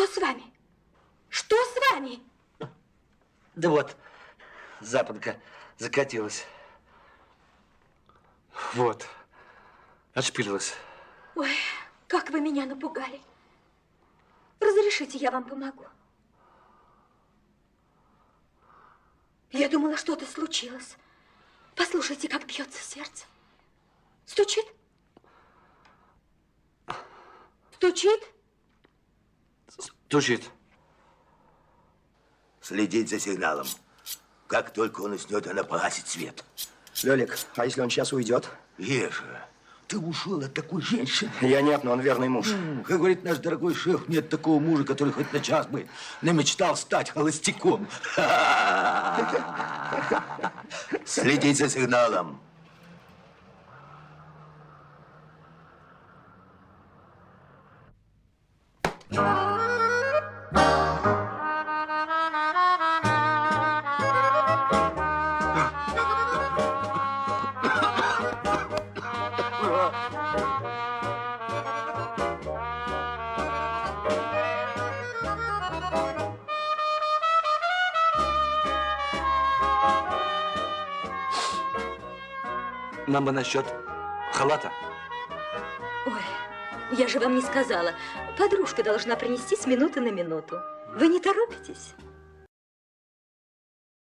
Что с вами? Что с вами? Да вот, запонка закатилась. Вот, отшпилилась. Ой, как вы меня напугали. Разрешите, я вам помогу. Я думала, что-то случилось. Послушайте, как бьется сердце. Стучит? Стучит? Стучит. Следить за сигналом. Как только он уснет, она погасит свет. Лёлик, а если он сейчас уйдет? Еша, ты ушел от такой женщины. Я нет, но он верный муж. Как говорит наш дорогой шеф, нет такого мужа, который хоть на час бы намечтал стать холостяком. Следить за сигналом. Нам бы насчет халата. Ой, я же вам не сказала. Подружка должна принести с минуты на минуту. Вы не торопитесь?